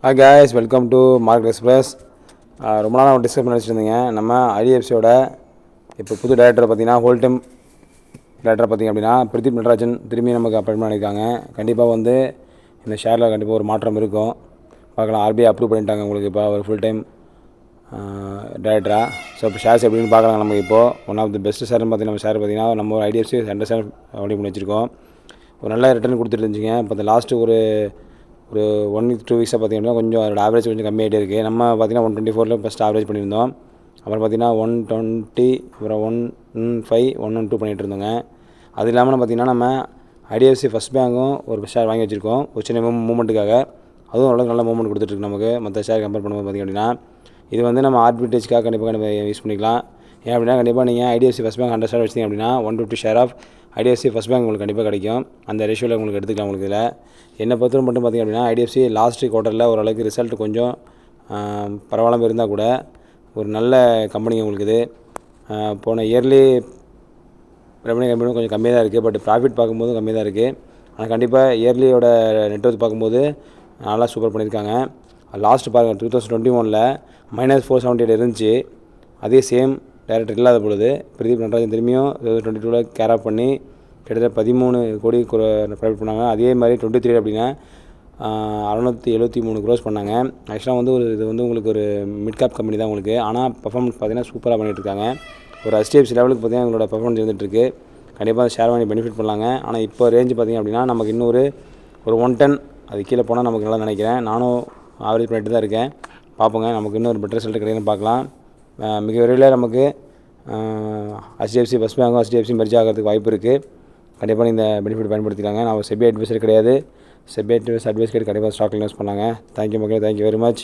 Hi guys, welcome to market express. ரொம்ப நாளாக discuss பண்ணி வச்சுருந்தீங்க. நம்ம ஐடிஎஃப்சியோட இப்போ புது டேரக்டரை பார்த்தீங்கன்னா ஹோல் டைம் டேரக்டரை பார்த்திங்க அப்படின்னா பிரதீப் நடராஜன் திரும்பி நமக்கு அப்பாயின்மெண்ட் பண்ணியிருக்காங்க. கண்டிப்பாக வந்து இந்த ஷேரில் கண்டிப்பாக ஒரு மாற்றம் இருக்கும். பார்க்கலாம், ஆர்பிஐ அப்ரூவ் பண்ணிட்டாங்க உங்களுக்கு இப்போ ஒரு ஃபுல் டைம் டேரக்டராக. ஸோ இப்போ ஷேர்ஸ் எப்படின்னு பார்க்கலாம். நமக்கு இப்போது ஒன் ஆஃப் தி பெஸ்ட் ஷேர்னு பார்த்தீங்கன்னா நம்ம ஷேர் பார்த்தீங்கன்னா நம்ம ஒரு ஐடிஎஃப்சி 2 ஷேர் அப்படி பண்ணி வச்சுருக்கோம். ஒரு நல்ல ரிட்டர்ன் கொடுத்துட்டு இருந்துச்சிங்க. இப்போ இந்த லாஸ்ட்டு ஒரு 1 week 2 weeks பார்த்தீங்கன்னா கொஞ்சம் அதோட ஆவரேஜ் கொஞ்சம் கம்மியாகிட்டே இருக்குது. நம்ம பார்த்தீங்கன்னா 124 ஃபஸ்ட் ஆவரேஜ் பண்ணியிருந்தோம். அப்புறம் பார்த்தீங்கன்னா 120, அப்புறம் 115, 112 பண்ணிகிட்டு இருந்தோங்க. அது இல்லாமல் பார்த்தீங்கன்னா நம்ம ஐடிஎஃப்சி ஃபஸ்ட் பேங்க்கும் ஒரு ஷேர் வாங்கி வச்சுருக்கோம் ஒரு சின்ன மூமெண்ட்டுக்காக. அதுவும் ஓரளவுக்கு நல்ல மூமெண்ட் கொடுத்துட்ருக்கு நமக்கு மற்ற ஷேர் கம்பேர் பண்ணும்போது பார்த்திங்க அப்படின்னா. இது வந்து நம்ம ஆர்பிட்ரேஜ்க்காக கண்டிப்பாக யூஸ் பண்ணிக்கலாம். ஏன் அப்படின்னா கண்டிப்பாக நீங்கள் ஐடிஎஃப்சி ஃபஸ்ட் பேங்க் 100 ஷேர் வச்சிங்க அப்படின்னா 150 ஷேர் ஆஃப் ஐடிஎஃப்சி ஃபஸ்ட் பேங்க் உங்களுக்கு கண்டிப்பாக கிடைக்கும். அந்த ரேஷியோவில் உங்களுக்கு எடுத்துக்கலாம். உங்களுக்கு இதில் என்னை பொறுத்தவரை மட்டும் பார்த்திங்க அப்படின்னா ஐடிஎஃப்சி லாஸ்ட் குவார்ட்டரில் ஓரளவுக்கு ரிசல்ட் கொஞ்சம் பரவாயில்லாமல் இருந்தால் கூட ஒரு நல்ல கம்பெனி உங்களுக்கு இது. போன இயர்லி ரெவன்யூ கம்பெனி கொஞ்சம் கம்மியாக தான் இருக்குது. பட் ப்ராஃபிட் பார்க்கும்போது கம்மியாக தான் இருக்குது. ஆனால் கண்டிப்பாக இயர்லியோட நெட்வொர்க் பார்க்கும்போது நல்லா சூப்பர் பண்ணியிருக்காங்க. லாஸ்ட்டு பாருங்கள் 2021 -478 இருந்துச்சு. அதே சேம் டேரக்டர் இல்லாத பொழுது பிரதீப் நடராஜன் திரும்பியும் 2022 கேர் ஆஃப் பண்ணி கிட்டத்தட்ட 13 கோடி ப்ராஃபிட் பண்ணாங்க. அதே மாதிரி 23 அப்படின்னா 673 க்ரோஸ் பண்ணாங்க. ஆக்சுவலாக வந்து இது வந்து உங்களுக்கு ஒரு மிட் கேப் கம்பெனி தான் உங்களுக்கு. ஆனால் பர்ஃபார்மன்ஸ் பார்த்தீங்கன்னா சூப்பராக பண்ணிகிட்ருக்காங்க. ஒரு HDFC லெவலுக்கு பார்த்தீங்கன்னா எங்களோட பர்ஃபார்மன்ஸ் இருந்துகிட்ருக்கு. கண்டிப்பாக ஷேர் வாங்கி பெனிஃபிட் பண்ணலாங்க. ஆனால் இப்போ ரேஞ்சு பார்த்திங்க அப்படின்னா நமக்கு இன்னொரு 110 அது கீழே போனால் நமக்கு நல்லா நினைக்கிறேன். நானும் ஆவரேஜ் பண்ணிட்டு தான் இருக்கேன். பார்ப்போங்க, நமக்கு இன்னொரு பெட்டர் ரிசல்ட் கிடைக்குன்னு பார்க்கலாம். மிக விரைவில் நமக்கு HDFC ஃபஸ்ட் பேங்கும் HDFC மெர்ஜ் ஆகிறதுக்கு வாய்ப்பு இருக்குது. கண்டிப்பாக இந்த பெனிஃபிட் பயன்படுத்திக்காங்க. நான் செபி அட்வைசர் கிடையாது. செபி அட்வைஸ் கேட்டு கண்டிப்பாக ஸ்டாக் இன்வெஸ்ட் பண்ணாங்க. தேங்க்யூ மக்களே, தேங்க்யூ வெரி மச்.